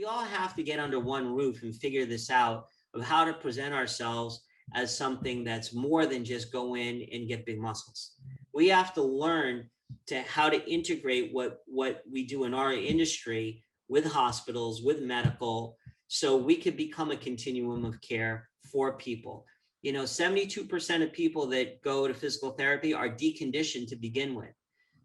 we all have to get under one roof and figure this out of how to present ourselves as something that's more than just go in and get big muscles. We have to learn to how to integrate what we do in our industry with hospitals, with medical, so we could become a continuum of care for people. 72% of people that go to physical therapy are deconditioned to begin with.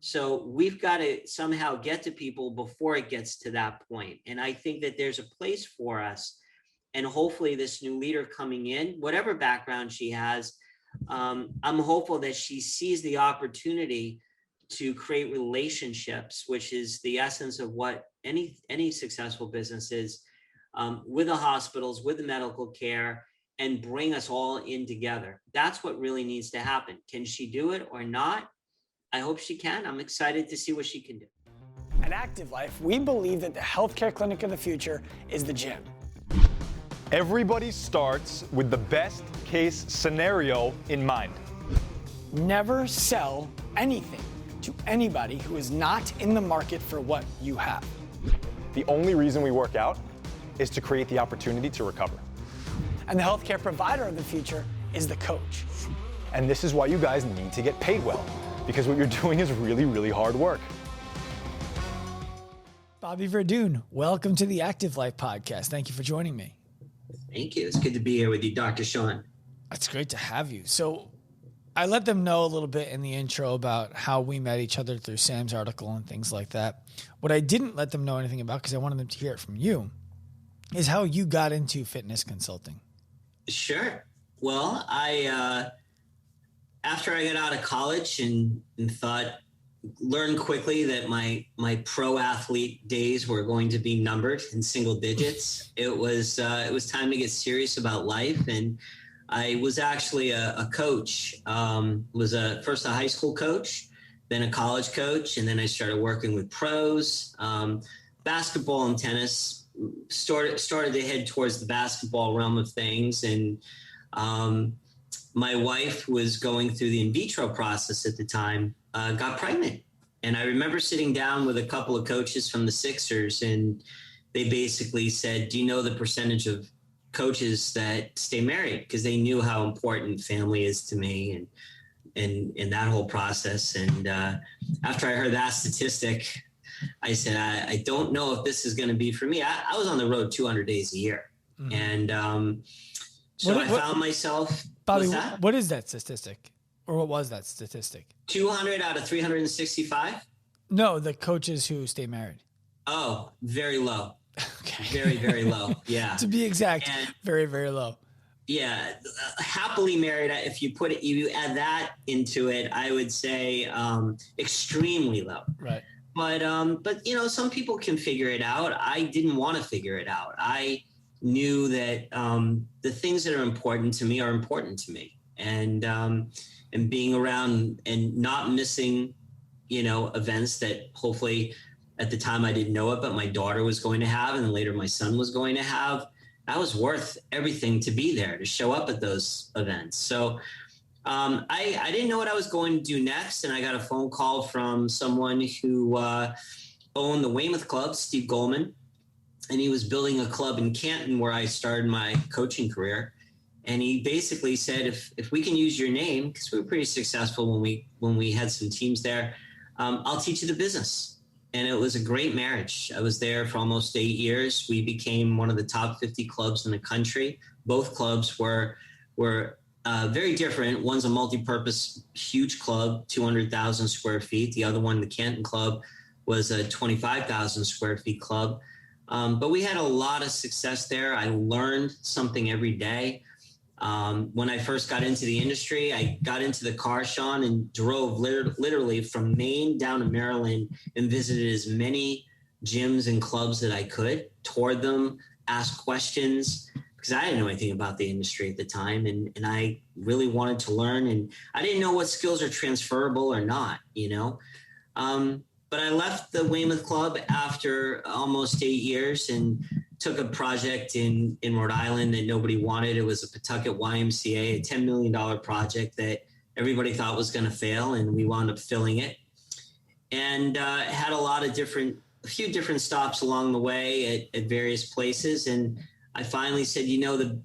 So we've got to somehow get to people before it gets to that point. And I think that there's a place for us. And hopefully this new leader coming in, whatever background she has, I'm hopeful that she sees the opportunity to create relationships, which is the essence of what any successful business is, with the hospitals, with the medical care, and bring us all in together. That's what really needs to happen. Can she do it or not? I hope she can. I'm excited to see what she can do. At Active Life, we believe that the healthcare clinic of the future is the gym. Everybody starts with the best case scenario in mind. Never sell anything to anybody who is not in the market for what you have. The only reason we work out is to create the opportunity to recover. And the healthcare provider of the future is the coach. And this is why you guys need to get paid well, because what you're doing is really, really hard work. Bobby Verdun, welcome to the Active Life podcast. Thank you for joining me. Thank you. It's good to be here with you, Dr. Sean. It's great to have you. So I let them know a little bit in the intro about how we met each other through Sam's article and things like that. What I didn't let them know anything about, because I wanted them to hear it from you, is how you got into fitness consulting. Sure. Well, after I got out of college and learned quickly that my pro athlete days were going to be numbered in single digits. It was time to get serious about life. And I was actually a coach, first a high school coach, then a college coach. And then I started working with pros, basketball and tennis. Started to head towards the basketball realm of things. And my wife was going through the in vitro process at the time, got pregnant. And I remember sitting down with a couple of coaches from the Sixers, and they basically said, do you know the percentage of coaches that stay married? Because they knew how important family is to me and that whole process. And after I heard that statistic, I said, I don't know if this is going to be for me. I was on the road 200 days a year. Mm-hmm. And so I found myself. Bobby, what is that statistic? Or what was that statistic? 200 out of 365? No, the coaches who stay married. Oh, very low. Okay. Very, very low. Yeah. To be exact, very, very low. Yeah. Happily married, if you add that into it, I would say extremely low. Right. But some people can figure it out. I didn't want to figure it out. I knew that the things that are important to me are important to me, and being around and not missing, events that hopefully at the time I didn't know it, but my daughter was going to have, and then later my son was going to have. That was worth everything to be there, to show up at those events. So I didn't know what I was going to do next. And I got a phone call from someone who owned the Weymouth Club, Steve Goldman. And he was building a club in Canton where I started my coaching career. And he basically said, if we can use your name, because we were pretty successful when we had some teams there, I'll teach you the business. And it was a great marriage. I was there for almost 8 years. We became one of the top 50 clubs in the country. Both clubs were very different. One's a multi-purpose, huge club, 200,000 square feet. The other one, the Canton Club, was a 25,000 square feet club. But we had a lot of success there. I learned something every day. When I first got into the industry, I got into the car, Sean, and drove literally from Maine down to Maryland and visited as many gyms and clubs that I could, toured them, asked questions, because I didn't know anything about the industry at the time. And I really wanted to learn. And I didn't know what skills are transferable or not, But I left the Weymouth Club after almost 8 years and took a project in Rhode Island that nobody wanted. It was a Pawtucket YMCA, a $10 million project that everybody thought was going to fail, and we wound up filling it. And had a lot of different a few different stops along the way at various places. And I finally said,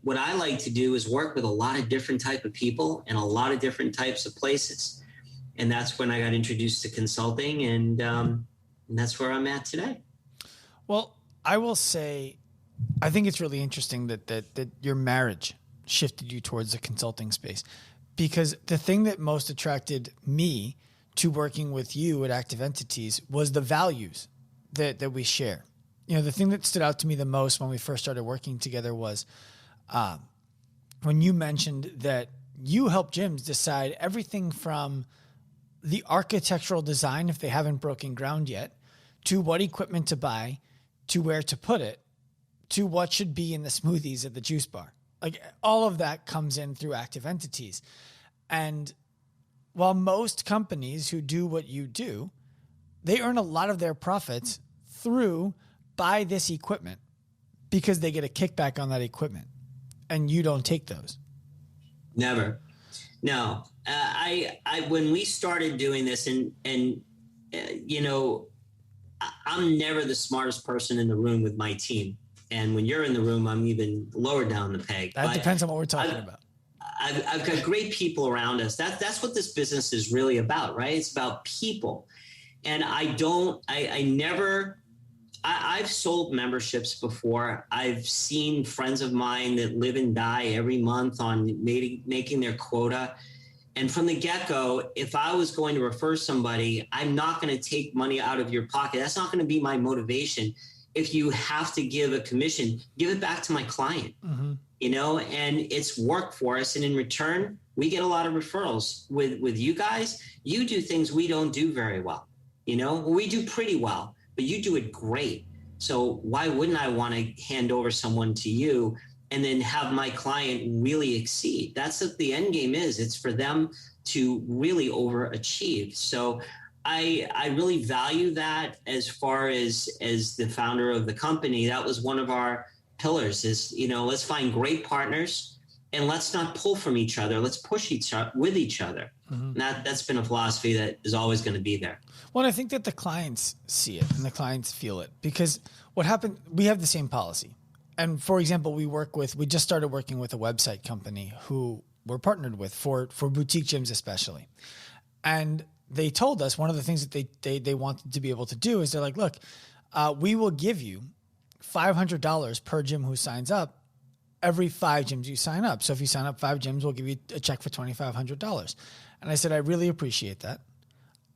what I like to do is work with a lot of different type of people and a lot of different types of places. And that's when I got introduced to consulting, and that's where I'm at today. Well, I will say, I think it's really interesting that your marriage shifted you towards the consulting space, because the thing that most attracted me to working with you at Active Entities was the values that we share. The thing that stood out to me the most when we first started working together was when you mentioned that you help gyms decide everything from the architectural design, if they haven't broken ground yet, to what equipment to buy, to where to put it, to what should be in the smoothies at the juice bar. Like, all of that comes in through Active Entities. And while most companies who do what you do, they earn a lot of their profits through buy this equipment because they get a kickback on that equipment, and you don't take those. Never. No. When we started doing this, and I'm never the smartest person in the room with my team. And when you're in the room, I'm even lower down the peg. That depends on what we're talking about. I've got great people around us. That's what this business is really about, right? It's about people. And I've sold memberships before. I've seen friends of mine that live and die every month on making their quota. And from the get-go, if I was going to refer somebody, I'm not going to take money out of your pocket. That's not going to be my motivation. If you have to give a commission, give it back to my client, and it's work for us. And in return, we get a lot of referrals with you guys. You do things we don't do very well. We do pretty well, but you do it great. So why wouldn't I want to hand over someone to you and then have my client really exceed? That's what the end game is. It's for them to really overachieve. So I really value that. As far as the founder of the company, that was one of our pillars is, let's find great partners and let's not pull from each other. Let's push with each other. Mm-hmm. That's been a philosophy that is always going to be there. Well, I think that the clients see it and the clients feel it, because what happened, we have the same policy. And for example, we just started working with a website company who we're partnered with for boutique gyms especially. And they told us one of the things that they wanted to be able to do is they're like, look, we will give you $500 per gym who signs up every 5 gyms you sign up. So if you sign up 5 gyms, we'll give you a check for $2,500. And I said, I really appreciate that.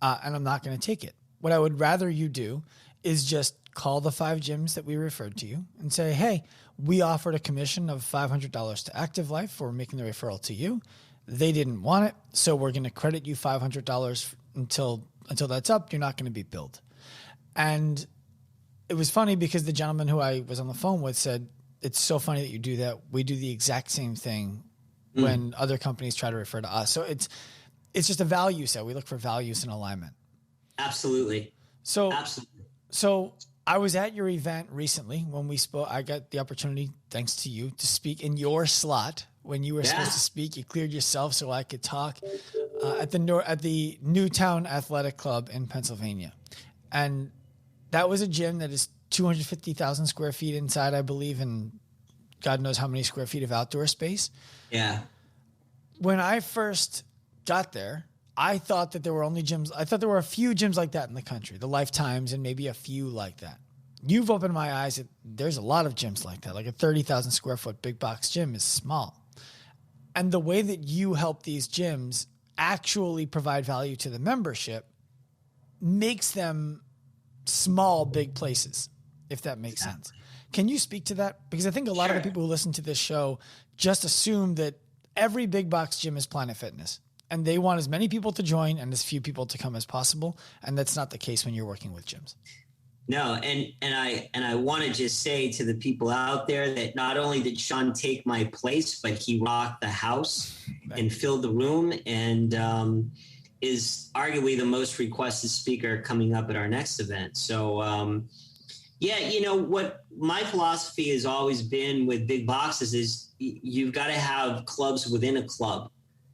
And I'm not going to take it. What I would rather you do is just call the 5 gyms that we referred to you and say, hey, we offered a commission of $500 to Active Life for making the referral to you. They didn't want it, so we're going to credit you $500 until that's up. You're not going to be billed. And it was funny because the gentleman who I was on the phone with said, it's so funny that you do that. We do the exact same thing when other companies try to refer to us. So it's just a value set. We look for values and alignment. Absolutely. So I was at your event recently when we spoke. I got the opportunity, thanks to you, to speak in your slot when you were supposed to speak. You cleared yourself so I could talk at the Newtown Athletic Club in Pennsylvania. And that was a gym that is 250,000 square feet inside, I believe, and God knows how many square feet of outdoor space. Yeah. When I first got there, I thought that there were only gyms. I thought there were a few gyms like that in the country, the Lifetimes and maybe a few like that. You've opened my eyes that there's a lot of gyms like that. Like a 30,000 square foot big box gym is small. And the way that you help these gyms actually provide value to the membership makes them small, big places, if that makes sense. Can you speak to that? Because I think a lot of the people who listen to this show just assume that every big box gym is Planet Fitness. And they want as many people to join and as few people to come as possible. And that's not the case when you're working with gyms. No, and I want to just say to the people out there that not only did Sean take my place, but he rocked the house and filled the room, and is arguably the most requested speaker coming up at our next event. So, what my philosophy has always been with big boxes is you've got to have clubs within a club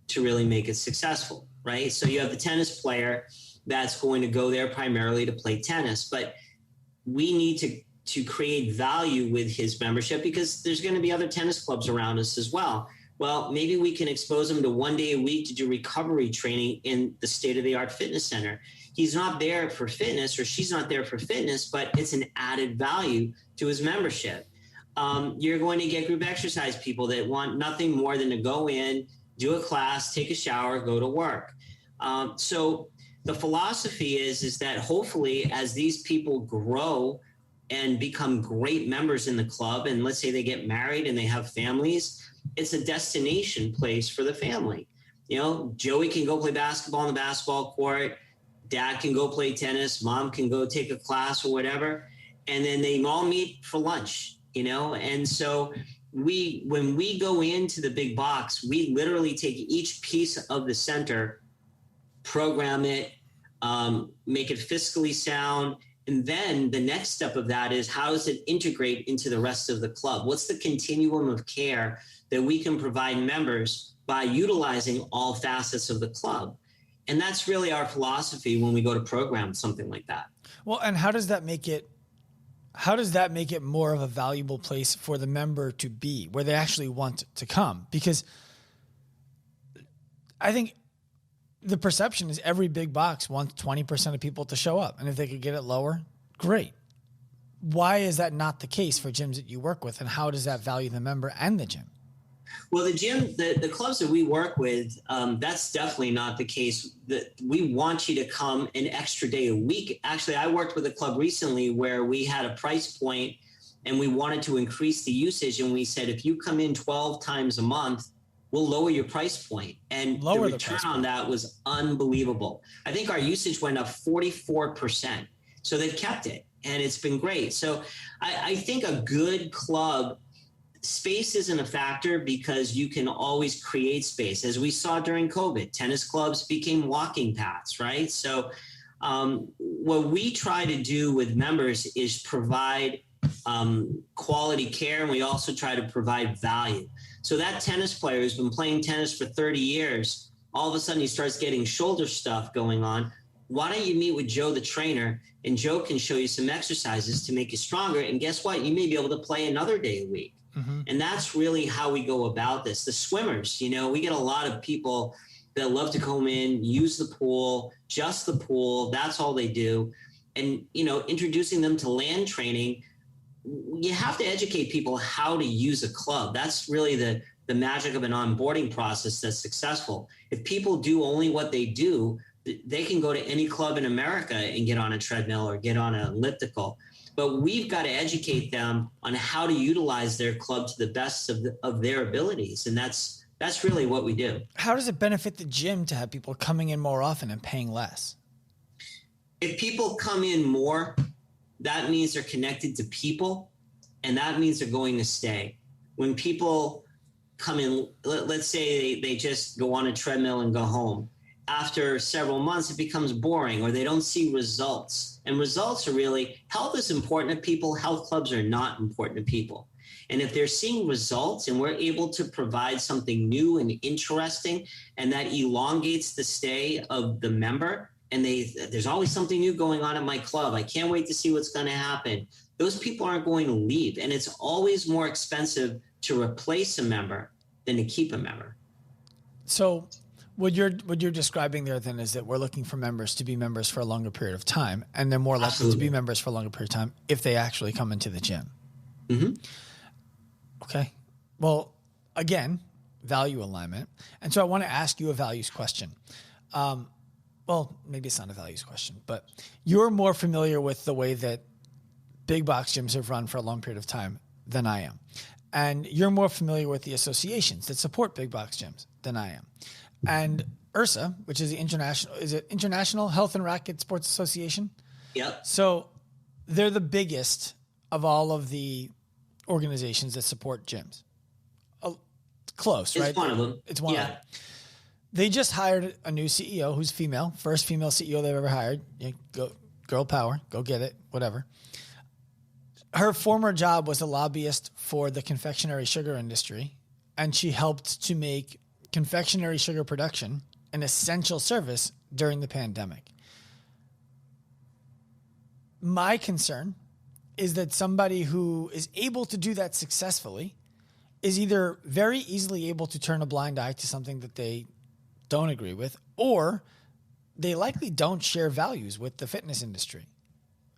to really make it successful, right? So you have the tennis player that's going to go there primarily to play tennis, but we need to create value with his membership, because there's going to be other tennis clubs around us as well. Well, maybe we can expose him to 1 day a week to do recovery training in the state-of-the-art fitness center. He's not there for fitness, or she's not there for fitness, but it's an added value to his membership. You're going to get group exercise people that want nothing more than to go in, do a class, take a shower, go to work. So the philosophy is that hopefully as these people grow and become great members in the club, and let's say they get married and they have families, it's a destination place for the family. You know, Joey can go play basketball on the basketball court. Dad can go play tennis. Mom can go take a class or whatever. And then they all meet for lunch, you know? And so when we go into the big box, we literally take each piece of the center, program it, make it fiscally sound. And then the next step of that is, how does it integrate into the rest of the club? What's the continuum of care that we can provide members by utilizing all facets of the club? And that's really our philosophy when we go to program something like that. Well, and how does that make it more of a valuable place for the member to be, where they actually want to come? Because I think the perception is every big box wants 20% of people to show up. And if they could get it lower, great. Why is that not the case for gyms that you work with? And how does that value the member and the gym? Well, the clubs that we work with, that's definitely not the case. That we want you to come an extra day a week. Actually, I worked with a club recently where we had a price point and we wanted to increase the usage. And we said, if you come in 12 times a month, we'll lower your price point. And the return on that was unbelievable. I think our usage went up 44%. So they've kept it, and it's been great. So I think a good club, space isn't a factor, because you can always create space. As we saw during COVID, tennis clubs became walking paths, right? So what we try to do with members is provide quality care, and we also try to provide value. So that tennis player who's been playing tennis for 30 years, all of a sudden he starts getting shoulder stuff going on. Why don't you meet with Joe, the trainer, and Joe can show you some exercises to make you stronger. And guess what? You may be able to play another day a week. Mm-hmm. And that's really how we go about this. The swimmers, you know, we get a lot of people that love to come in, use the pool, just the pool. That's all they do. And, you know, introducing them to land training, you have to educate people how to use a club. That's really the magic of an onboarding process that's successful. If people do only what they do, they can go to any club in America and get on a treadmill or get on an elliptical. But we've got to educate them on how to utilize their club to the best of their abilities. And that's really what we do. How does it benefit the gym to have people coming in more often and paying less? If people come in more, that means they're connected to people, and that means they're going to stay. When people come in, let's say they just go on a treadmill and go home. After several months, it becomes boring, or they don't see results. And results are really, health is important to people. Health clubs are not important to people. And if they're seeing results and we're able to provide something new and interesting, and that elongates the stay of the member, and there's always something new going on at my club, I can't wait to see what's going to happen, those people aren't going to leave. And it's always more expensive to replace a member than to keep a member. So what you're describing there then is that we're looking for members to be members for a longer period of time, and they're more likely Absolutely. to be members for a longer period of time if they actually come into the gym. Mm-hmm. Okay. Well, again, value alignment. And so I want to ask you a values question. Well, maybe it's not a values question, but you're more familiar with the way that big box gyms have run for a long period of time than I am. And you're more familiar with the associations that support big box gyms than I am. And IHRSA, which is the International Health and Racket Sports Association? Yep. So they're the biggest of all of the organizations that support gyms. Close, right? It's one of them. It's one of them. They just hired a new CEO who's female, first female CEO they've ever hired. Yeah, go, girl power, go get it, whatever. Her former job was a lobbyist for the confectionery sugar industry, and she helped to make confectionery sugar production an essential service during the pandemic. My concern is that somebody who is able to do that successfully is either very easily able to turn a blind eye to something that they don't agree with, or they likely don't share values with the fitness industry.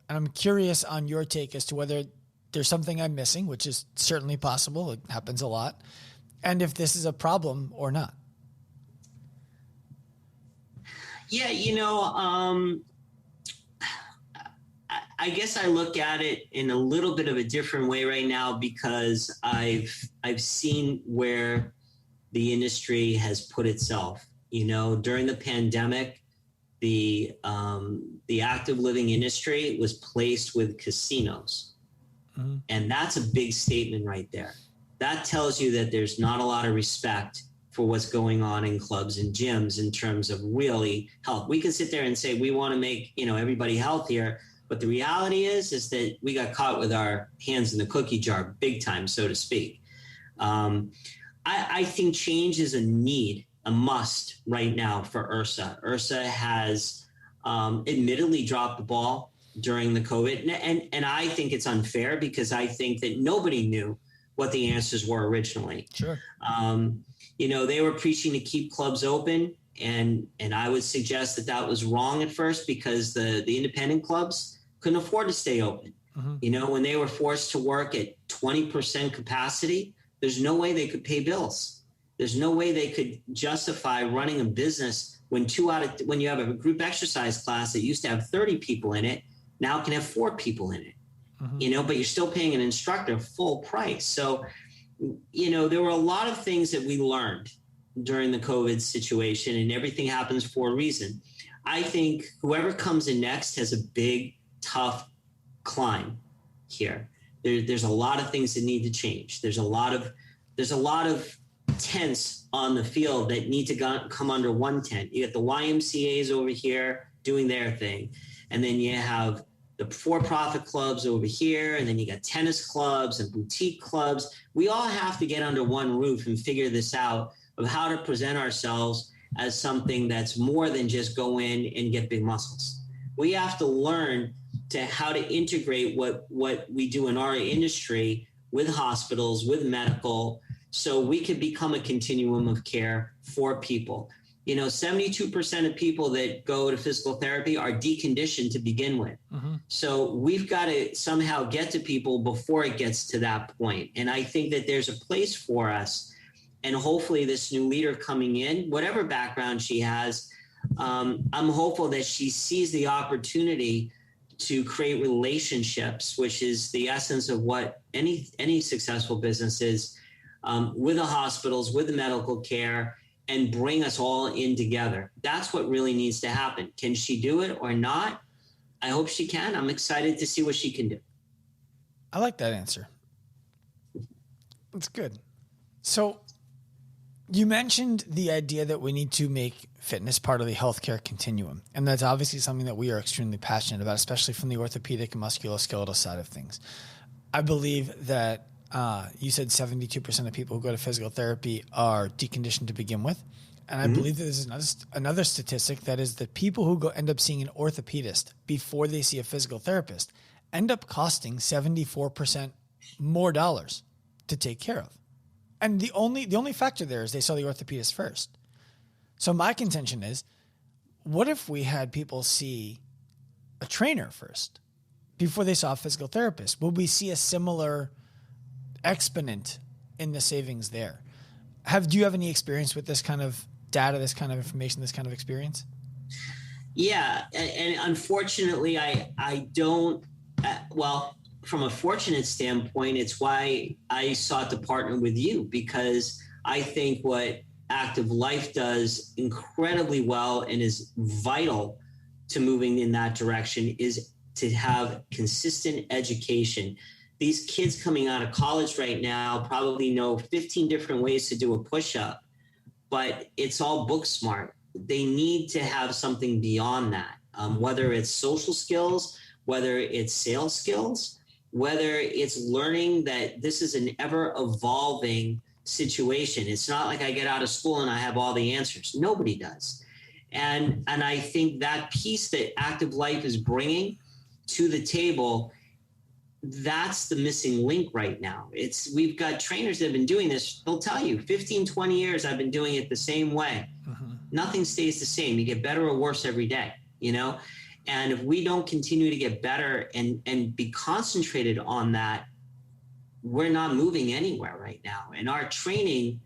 And I'm curious on your take as to whether there's something I'm missing, which is certainly possible. It happens a lot. And if this is a problem or not. Yeah, I guess I look at it in a little bit of a different way right now, because I've seen where the industry has put itself. During the pandemic, the active living industry was placed with casinos. Mm-hmm. And that's a big statement right there. That tells you that there's not a lot of respect for what's going on in clubs and gyms in terms of really health. We can sit there and say we want to make everybody healthier, but the reality is that we got caught with our hands in the cookie jar big time, so to speak. I think change is a must right now for IHRSA. IHRSA has admittedly dropped the ball during the COVID. And I think it's unfair, because I think that nobody knew what the answers were originally. Sure. They were preaching to keep clubs open. And I would suggest that was wrong at first, because the independent clubs couldn't afford to stay open. Mm-hmm. When they were forced to work at 20% capacity, there's no way they could pay bills. There's no way they could justify running a business when you have a group exercise class that used to have 30 people in it, now can have 4 people in it. Mm-hmm. But you're still paying an instructor full price. So, there were a lot of things that we learned during the COVID situation, and everything happens for a reason. I think whoever comes in next has a big, tough climb here. There's a lot of things that need to change. There's a lot of tents on the field that need to come under one tent. You got the YMCAs over here doing their thing, and then you have the for-profit clubs over here, and then you got tennis clubs and boutique clubs. We all have to get under one roof and figure this out, of how to present ourselves as something that's more than just go in and get big muscles. We have to learn how to integrate what we do in our industry with hospitals, with medical, so we can become a continuum of care for people. 72% of people that go to physical therapy are deconditioned to begin with. Mm-hmm. So we've got to somehow get to people before it gets to that point. And I think that there's a place for us. And hopefully this new leader coming in, whatever background she has, I'm hopeful that she sees the opportunity to create relationships, which is the essence of what any successful business is, with the hospitals, with the medical care, and bring us all in together. That's what really needs to happen. Can she do it or not? I hope she can. I'm excited to see what she can do. I like that answer. That's good. So you mentioned the idea that we need to make fitness part of the healthcare continuum. And that's obviously something that we are extremely passionate about, especially from the orthopedic and musculoskeletal side of things. I believe that you said 72% of people who go to physical therapy are deconditioned to begin with. And I believe that there's another statistic, that is that people who end up seeing an orthopedist before they see a physical therapist end up costing 74% more dollars to take care of. And the only factor there is they saw the orthopedist first. So my contention is, what if we had people see a trainer first before they saw a physical therapist? Will we see a similar exponent in the savings there? Do you have any experience with this kind of data, this kind of information, this kind of experience? Yeah. And unfortunately, I don't, well, from a fortunate standpoint, it's why I sought to partner with you, because I think what Active Life does incredibly well and is vital to moving in that direction is to have consistent education. These kids coming out of college right now probably know 15 different ways to do a push-up, but it's all book smart. They need to have something beyond that, whether it's social skills, whether it's sales skills, whether it's learning that this is an ever-evolving situation. It's not like I get out of school and I have all the answers. Nobody does. And I think that piece that Active Life is bringing to the table that's the missing link right now. We've got trainers that have been doing this. They'll tell you 15, 20 years, I've been doing it the same way. Nothing stays the same. You get better or worse every day, and if we don't continue to get better and be concentrated on that, we're not moving anywhere right now. And our training,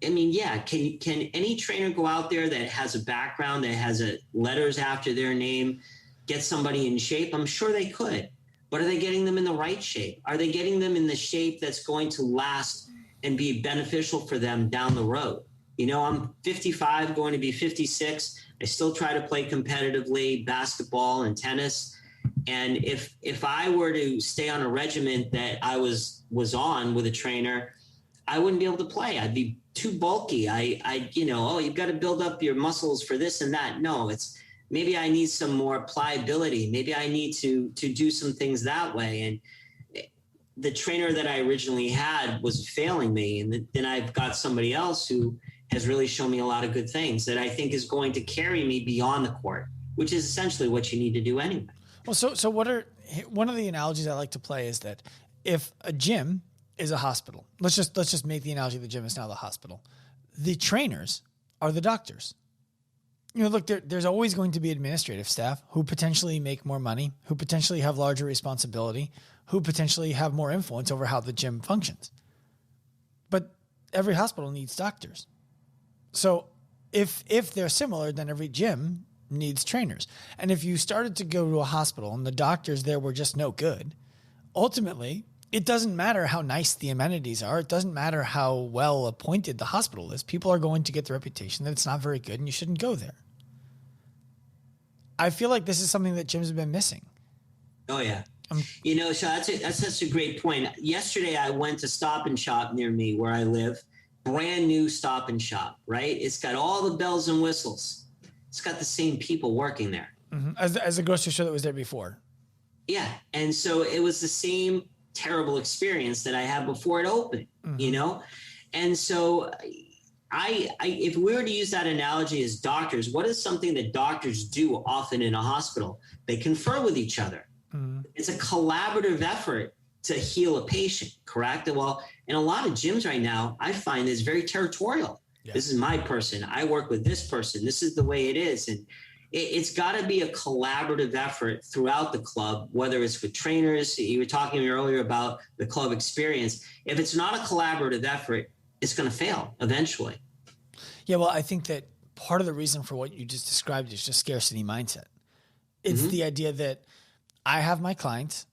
I mean, yeah, can any trainer go out there that has a background, that has letters after their name, get somebody in shape? I'm sure they could. But are they getting them in the right shape? Are they getting them in the shape that's going to last and be beneficial for them down the road? I'm 55, going to be 56. I still try to play competitively, basketball and tennis. And if I were to stay on a regimen that I was on with a trainer, I wouldn't be able to play. I'd be too bulky. You've got to build up your muscles for this and that. No, maybe I need some more pliability. Maybe I need to do some things that way. And the trainer that I originally had was failing me. And then I've got somebody else who has really shown me a lot of good things that I think is going to carry me beyond the court, which is essentially what you need to do anyway. Well, so one of the analogies I like to play is that if a gym is a hospital, let's just make the analogy the gym is now the hospital. The trainers are the doctors. Look, there's always going to be administrative staff who potentially make more money, who potentially have larger responsibility, who potentially have more influence over how the gym functions. But every hospital needs doctors. So if they're similar, then every gym needs trainers. And if you started to go to a hospital and the doctors there were just no good, ultimately, it doesn't matter how nice the amenities are. It doesn't matter how well appointed the hospital is. People are going to get the reputation that it's not very good and you shouldn't go there. I feel like this is something that gyms have been missing. Oh, yeah. So that's such a great point. Yesterday, I went to Stop and Shop near me where I live. Brand new Stop and Shop, right? It's got all the bells and whistles. It's got the same people working there. Mm-hmm. As the grocery store that was there before. Yeah. And so it was the same terrible experience that I had before it opened, And so if we were to use that analogy as doctors, what is something that doctors do often in a hospital? They confer with each other. Mm-hmm. It's a collaborative effort to heal a patient, correct? Well, in a lot of gyms right now, I find it's very territorial. Yeah. This is my person. I work with this person. This is the way it is. And it's got to be a collaborative effort throughout the club, whether it's with trainers. You were talking earlier about the club experience. If it's not a collaborative effort, it's going to fail eventually. Yeah, well, I think that part of the reason for what you just described is just scarcity mindset. It's the idea that I have my clients.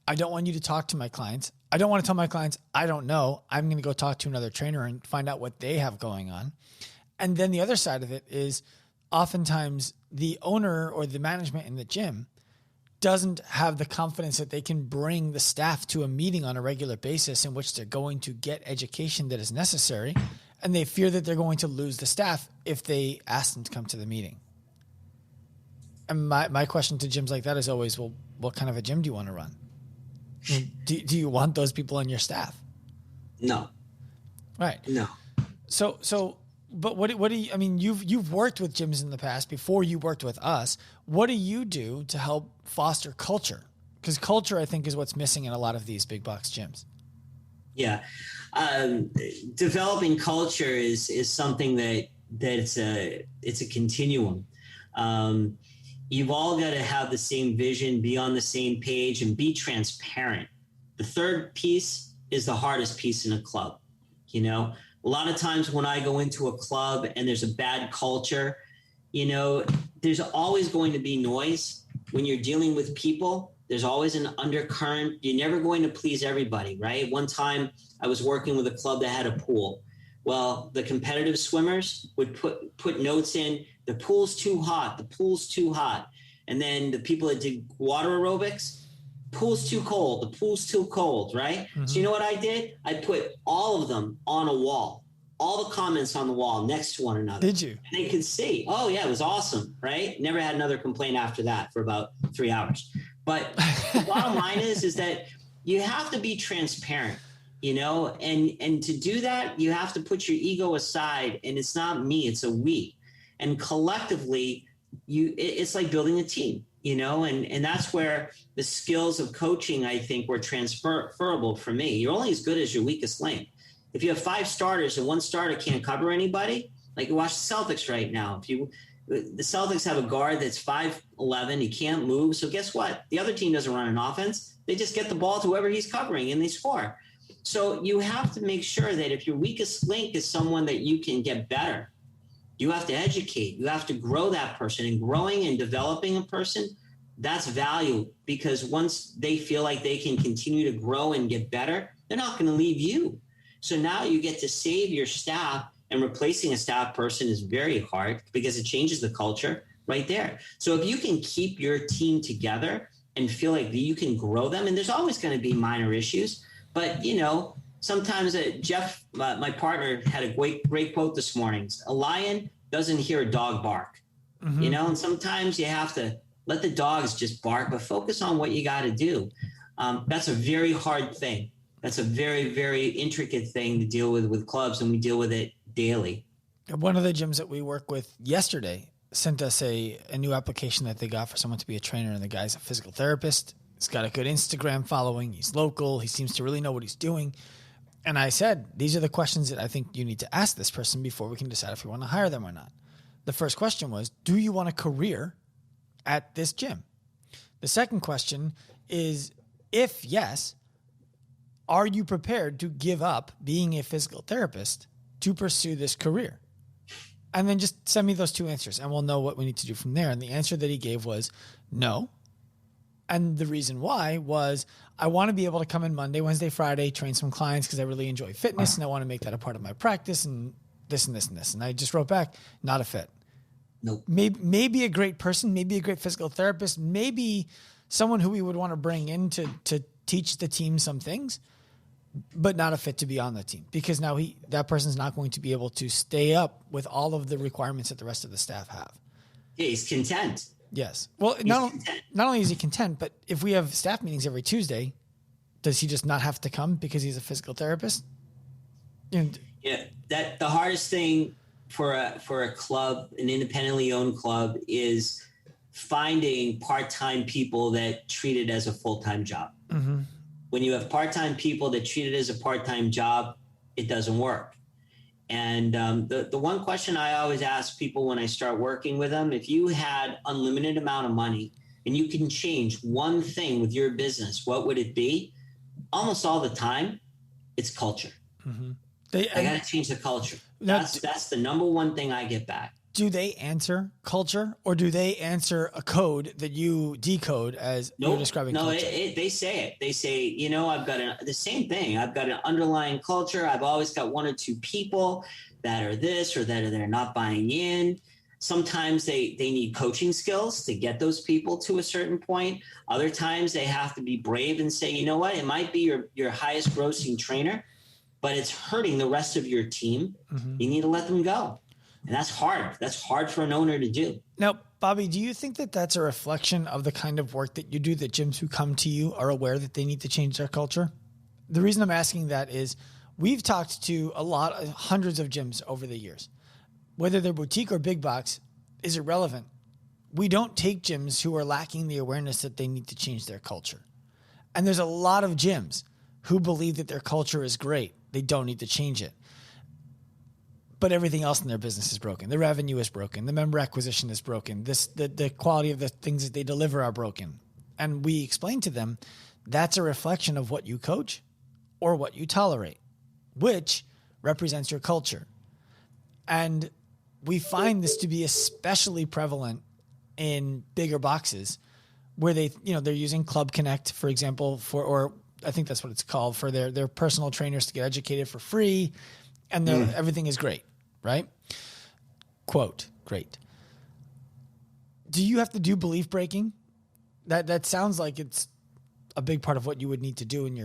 I don't want you to talk to my clients. I don't want to tell my clients, I don't know. I'm going to go talk to another trainer and find out what they have going on. And then the other side of it is oftentimes the owner or the management in the gym doesn't have the confidence that they can bring the staff to a meeting on a regular basis in which they're going to get education that is necessary. And they fear that they're going to lose the staff if they ask them to come to the meeting. And my question to gyms like that is always, well, what kind of a gym do you want to run? Do you want those people on your staff? No. Right. No. But what do you, I mean, you've worked with gyms in the past before you worked with us. What do you do to help foster culture? Because culture, I think, is what's missing in a lot of these big box gyms. Yeah. Developing culture is something that it's a continuum. You've all got to have the same vision, be on the same page, and be transparent. The third piece is the hardest piece in a club. A lot of times when I go into a club and there's a bad culture, there's always going to be noise. When you're dealing with people, there's always an undercurrent. You're never going to please everybody, right? One time I was working with a club that had a pool. Well, the competitive swimmers would put notes in, the pool's too hot, the pool's too hot. And then the people that did water aerobics, pool's too cold, the pool's too cold, right? Mm-hmm. So you know what I did? I put all of them on a wall, all the comments on the wall next to one another. Did you? And they could see, oh yeah, it was awesome, right? Never had another complaint after that for about 3 hours. But the bottom line is that you have to be transparent. And to do that, you have to put your ego aside, and it's not me, it's a we. And collectively, it's like building a team. and that's where the skills of coaching, I think, were transferable for me. You're only as good as your weakest link. If you have 5 starters and 1 starter can't cover anybody, like you watch the Celtics right now. The Celtics have a guard that's 5'11", he can't move. So guess what? The other team doesn't run an offense. They just get the ball to whoever he's covering and they score. So you have to make sure that if your weakest link is someone that you can get better, you have to educate. You have to grow that person, and growing and developing a person, that's value, because once they feel like they can continue to grow and get better, they're not going to leave you. So now you get to save your staff, and replacing a staff person is very hard because it changes the culture right there. So if you can keep your team together and feel like you can grow them, and there's always going to be minor issues, but sometimes Jeff, my partner, had a great quote this morning. A lion doesn't hear a dog bark, and sometimes you have to let the dogs just bark, but focus on what you got to do. That's a very hard thing. That's a very, very intricate thing to deal with clubs, and we deal with it daily. One of the gyms that we work with yesterday sent us a new application that they got for someone to be a trainer, and the guy's a physical therapist. He's got a good Instagram following. He's local. He seems to really know what he's doing. And I said, these are the questions that I think you need to ask this person before we can decide if we want to hire them or not. The first question was, do you want a career at this gym? The second question is, if yes, are you prepared to give up being a physical therapist to pursue this career? And then just send me those 2 answers and we'll know what we need to do from there. And the answer that he gave was no. And the reason why was, I want to be able to come in Monday, Wednesday, Friday, train some clients because I really enjoy fitness and I want to make that a part of my practice and this and this and this. And I just wrote back, not a fit. Nope. Maybe a great person, maybe a great physical therapist, maybe someone who we would want to bring in to teach the team some things, but not a fit to be on the team, because now that person's not going to be able to stay up with all of the requirements that the rest of the staff have. Yeah, he's content. Yes. Well, not only is he content, but if we have staff meetings every Tuesday, does he just not have to come because he's a physical therapist? Yeah, that the hardest thing for a club, an independently owned club, is finding part-time people that treat it as a full-time job. Mm-hmm. When you have part-time people that treat it as a part-time job, it doesn't work. And the one question I always ask people when I start working with them, if you had unlimited amount of money and you can change one thing with your business, what would it be? Almost all the time, it's culture. Mm-hmm. I got to change the culture. That's the number one thing I get back. Do they answer culture, or do they answer a code that you decode as you're describing culture? No, they say it. They say, I've got the same thing. I've got an underlying culture. I've always got 1 or 2 people that are this or that, or they're not buying in. Sometimes they need coaching skills to get those people to a certain point. Other times they have to be brave and say, it might be your highest grossing trainer, but it's hurting the rest of your team. Mm-hmm. You need to let them go. And that's hard. That's hard for an owner to do. Now, Bobby, do you think that that's a reflection of the kind of work that you do, that gyms who come to you are aware that they need to change their culture? The reason I'm asking that is we've talked to hundreds of gyms over the years. Whether they're boutique or big box is irrelevant. We don't take gyms who are lacking the awareness that they need to change their culture. And there's a lot of gyms who believe that their culture is great. They don't need to change it. But everything else in their business is broken. The revenue is broken. The member acquisition is broken. The quality of the things that they deliver are broken. And we explain to them that's a reflection of what you coach or what you tolerate, which represents your culture. And we find this to be especially prevalent in bigger boxes where they're using Club Connect, for example, or I think that's what it's called, for their personal trainers to get educated for free. And everything is great, right? Quote, great. Do you have to do belief breaking? That sounds like it's a big part of what you would need to do in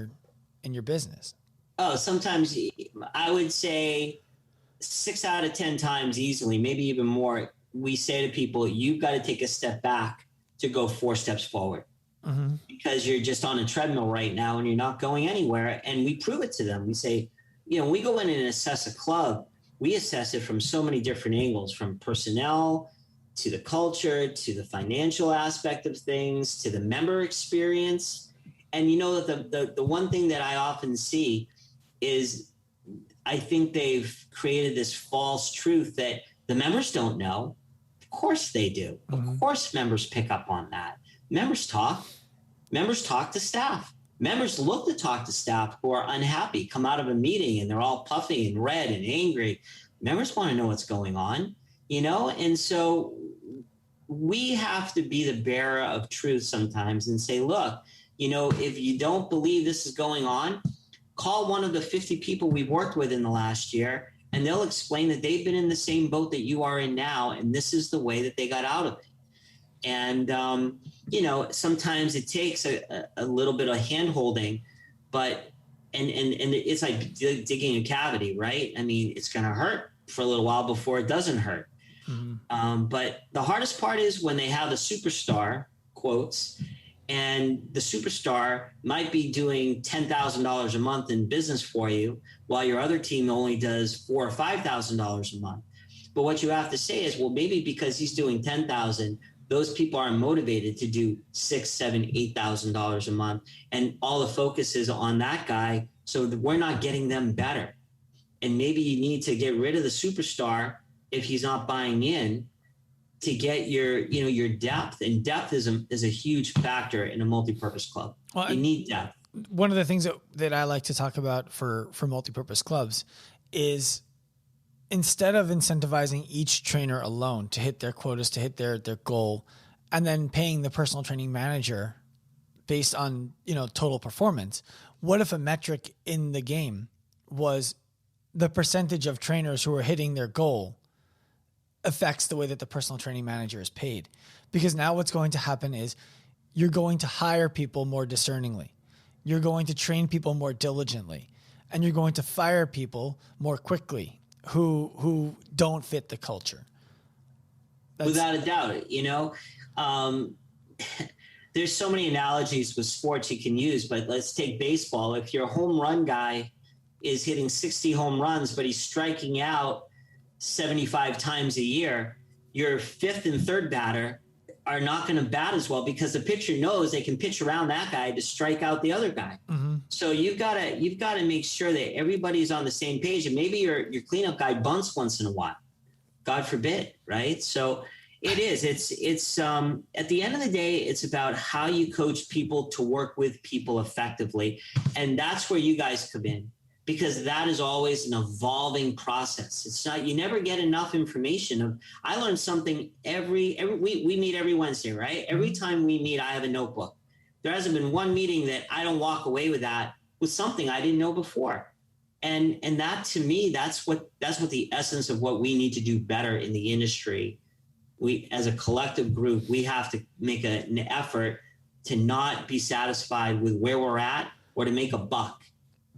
your business. Oh, sometimes I would say 6 out of 10 times easily, maybe even more, we say to people, you've got to take a step back to go 4 steps forward. Mm-hmm. Because you're just on a treadmill right now and you're not going anywhere. And we prove it to them. We say, when we go in and assess a club, we assess it from so many different angles, from personnel to the culture, to the financial aspect of things, to the member experience. And you know, the one thing that I often see is I think they've created this false truth that the members don't know. Of course they do. Of course members pick up on that. Members talk to staff. Members look to talk to staff who are unhappy, come out of a meeting and they're all puffy and red and angry. Members want to know what's going on, you know? And so we have to be the bearer of truth sometimes and say, look, you know, if you don't believe this is going on, call one of the 50 people we've worked with in the last year, and they'll explain that they've been in the same boat that you are in now, and this is the way that they got out of it. And, you know, sometimes it takes a little bit of hand-holding, but, and it's like digging a cavity, right? I mean, it's going to hurt for a little while before it doesn't hurt. But the hardest part is when they have a superstar, quotes, and the superstar might be doing $10,000 a month in business for you, while your other team only does $4,000 or $5,000 a month. But what you have to say is, well, maybe because he's doing $10,000, those people are motivated to do $6,000, $7,000, $8,000 a month, and all the focus is on that guy, so that we're not getting them better. And maybe you need to get rid of the superstar if he's not buying in, to get your, you know, your depth. And depth is a huge factor in a multi-purpose club. Well, you need depth. One of the things that I like to talk about for multi-purpose clubs is, instead of incentivizing each trainer alone to hit their quotas, to hit their goal, and then paying the personal training manager based on, you know, total performance, what if a metric in the game was the percentage of trainers who are hitting their goal affects the way that the personal training manager is paid? Because now what's going to happen is you're going to hire people more discerningly. You're going to train people more diligently, and you're going to fire people more quickly who don't fit the culture. Without a doubt, you know, there's so many analogies with sports you can use, but let's take baseball. If your home run guy is hitting 60 home runs, but he's striking out 75 times a year, your fifth and third batter are not going to bat as well, because the pitcher knows they can pitch around that guy to strike out the other guy. So you've got to make sure that everybody's on the same page, and maybe your cleanup guy bunts once in a while, God forbid, right? So it's at the end of the day, it's about how you coach people to work with people effectively, and that's where you guys come in. Because that is always an evolving process. It's not, you never get enough information. I learn something we meet every Wednesday, right? Every time we meet, I have a notebook. There hasn't been one meeting that I don't walk away with something I didn't know before. And that, to me, that's what the essence of what we need to do better in the industry. We, as a collective group, we have to make an effort to not be satisfied with where we're at or to make a buck.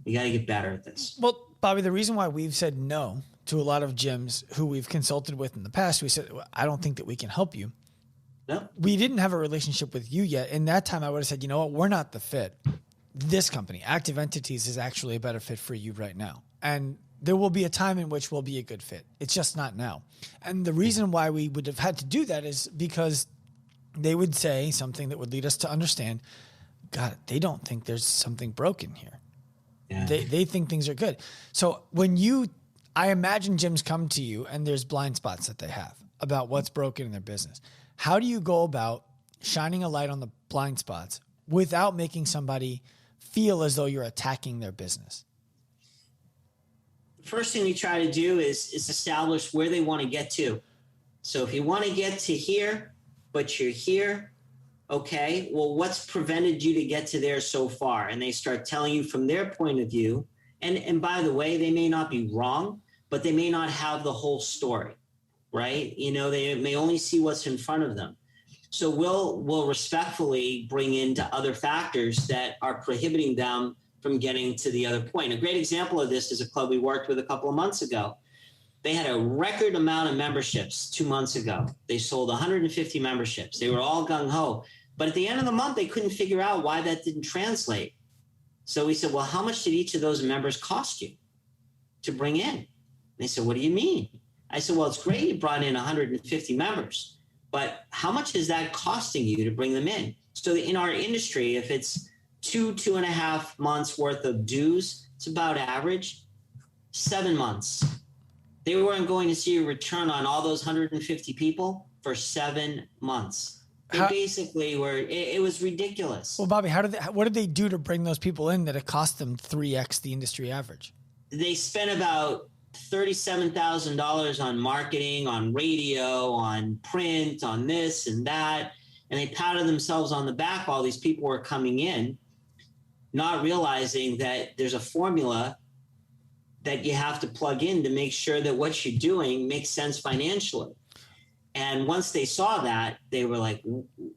We got to get better at this. Well, Bobby, the reason why we've said no to a lot of gyms who we've consulted with in the past, we said, I don't think that we can help you. No. We didn't have a relationship with you yet. In that time, I would have said, you know what? We're not the fit. This company, Active Entities, is actually a better fit for you right now. And there will be a time in which we'll be a good fit. It's just not now. And the reason why we would have had to do that is because they would say something that would lead us to understand, God, they don't think there's something broken here. Yeah. They think things are good. So I imagine gyms come to you and there's blind spots that they have about what's broken in their business. How do you go about shining a light on the blind spots without making somebody feel as though you're attacking their business? First thing you try to do is establish where they want to get to. So if you want to get to here, but you're here, okay, well, what's prevented you to get to there so far? And they start telling you from their point of view. And by the way, they may not be wrong, but they may not have the whole story, right? You know, they may only see what's in front of them. So we'll respectfully bring into other factors that are prohibiting them from getting to the other point. A great example of this is a club we worked with a couple of months ago. They had a record amount of memberships 2 months ago. They sold 150 memberships. They were all gung-ho. But at the end of the month, they couldn't figure out why that didn't translate. So we said, well, how much did each of those members cost you to bring in? And they said, what do you mean? I said, well, it's great you brought in 150 members. but how much is that costing you to bring them in? So in our industry, if it's 2.5 months worth of dues, it's about average 7 months. They weren't going to see a return on all those 150 people for 7 months. They basically were, it was ridiculous. Well, Bobby, what did they do to bring those people in that it cost them 3x the industry average? They spent about $37,000 on marketing, on radio, on print, on this and that. And they patted themselves on the back while these people were coming in, not realizing that there's a formula that you have to plug in to make sure that what you're doing makes sense financially. And once they saw that, they were like,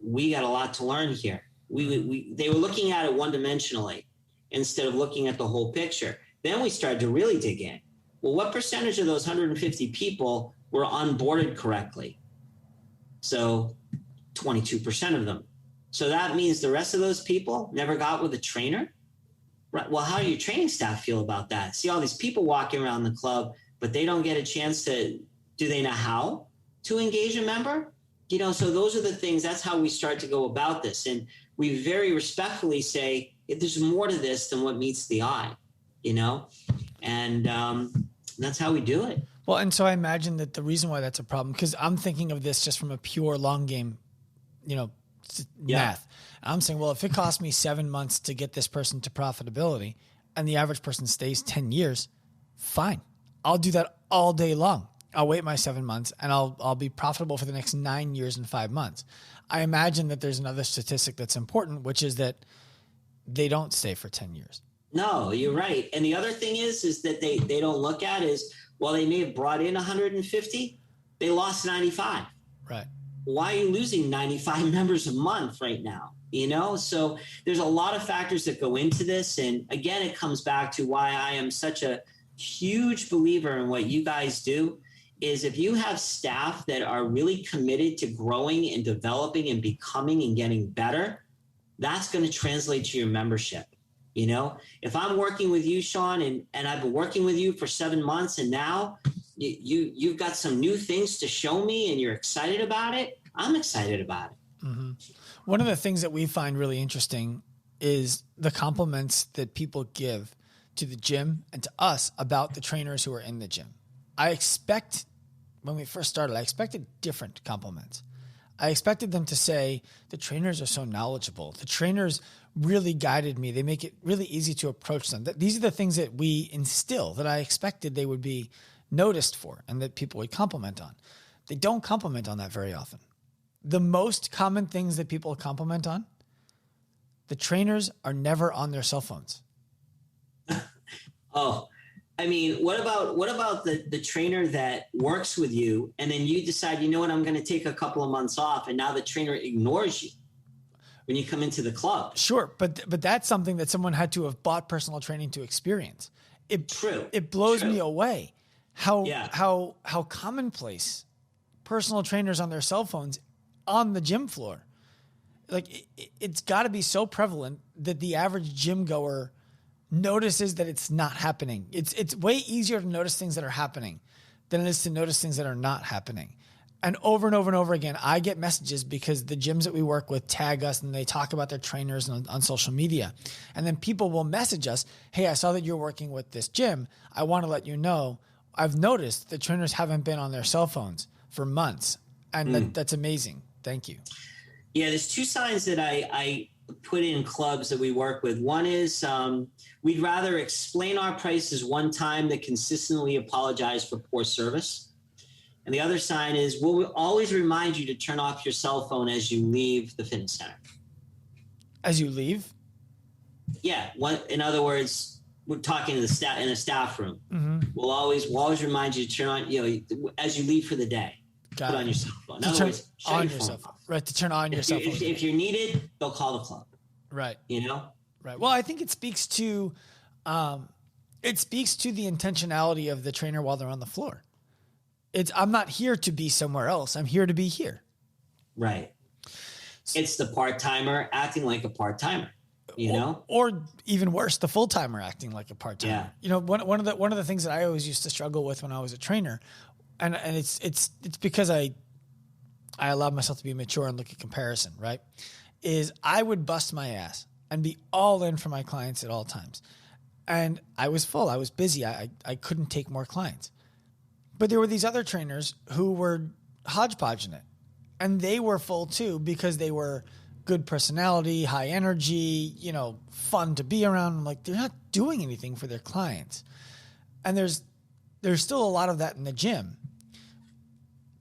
we got a lot to learn here. They were looking at it one-dimensionally instead of looking at the whole picture. Then we started to really dig in. Well, what percentage of those 150 people were onboarded correctly? So 22% of them. So that means the rest of those people never got with a trainer? Right. Well, how do your training staff feel about that? See all these people walking around the club, but they don't get a chance to, do they know how to engage a member? So those are the things, that's how we start to go about this. And we very respectfully say, if there's more to this than what meets the eye, and that's how we do it. Well, and so I imagine that the reason why that's a problem, because I'm thinking of this just from a pure long game, math. I'm saying, well, if it costs me 7 months to get this person to profitability and the average person stays 10 years, fine. I'll do that all day long. I'll wait my 7 months and I'll be profitable for the next 9 years and 5 months. I imagine that there's another statistic that's important, which is that they don't stay for 10 years. No, you're right. And the other thing is that they don't look at is, while they may have brought in 150, they lost 95. Right. Why are you losing 95 members a month right now? So there's a lot of factors that go into this. And again, it comes back to why I am such a huge believer in what you guys do is if you have staff that are really committed to growing and developing and becoming and getting better, that's going to translate to your membership. If I'm working with you, Sean, and I've been working with you for 7 months and now you've got some new things to show me and you're excited about it, I'm excited about it. Mm-hmm. One of the things that we find really interesting is the compliments that people give to the gym and to us about the trainers who are in the gym. When we first started, I expected different compliments. I expected them to say, the trainers are so knowledgeable. The trainers really guided me. They make it really easy to approach them. These are the things that we instill that I expected they would be noticed for and that people would compliment on. They don't compliment on that very often. The most common things that people compliment on, the trainers are never on their cell phones. Oh, I mean, what about the trainer that works with you and then you decide, I'm going to take a couple of months off and now the trainer ignores you when you come into the club? Sure, but that's something that someone had to have bought personal training to experience. True. It blows me away how commonplace personal trainers on their cell phones on the gym floor. Like it's got to be so prevalent that the average gym goer notices that it's not happening. It's way easier to notice things that are happening than it is to notice things that are not happening. And over and over again, I get messages because the gyms that we work with tag us and they talk about their trainers on social media. And then people will message us, hey, I saw that you're working with this gym. I want to let you know, I've noticed the trainers haven't been on their cell phones for months. And that's amazing. Thank you. Yeah, there's two signs that I put in clubs that we work with. One is we'd rather explain our prices one time than consistently apologize for poor service. And the other sign is we'll always remind you to turn off your cell phone as you leave the fitness center. As you leave? Yeah. In other words, we're talking to the staff in a staff room. Mm-hmm. We'll always remind you to turn on, as you leave for the day. Put on your cell phone. In other words, shut your phone off. Right, to turn on your cell phone. If you're needed, they'll call the club. Right. Right. Well, I think it speaks to the intentionality of the trainer while they're on the floor. I'm not here to be somewhere else. I'm here to be here. Right. It's the part-timer acting like a part-timer, or even worse, the full-timer acting like a part-timer. Yeah. One of the things that I always used to struggle with when I was a trainer, and it's because I I allowed myself to be mature and look at comparison, right? Is I would bust my ass and be all in for my clients at all times. And I was full. I was busy. I couldn't take more clients. But there were these other trainers who were hodgepodging it. And they were full too because they were good personality, high energy, fun to be around. I'm like, they're not doing anything for their clients. And there's still a lot of that in the gym.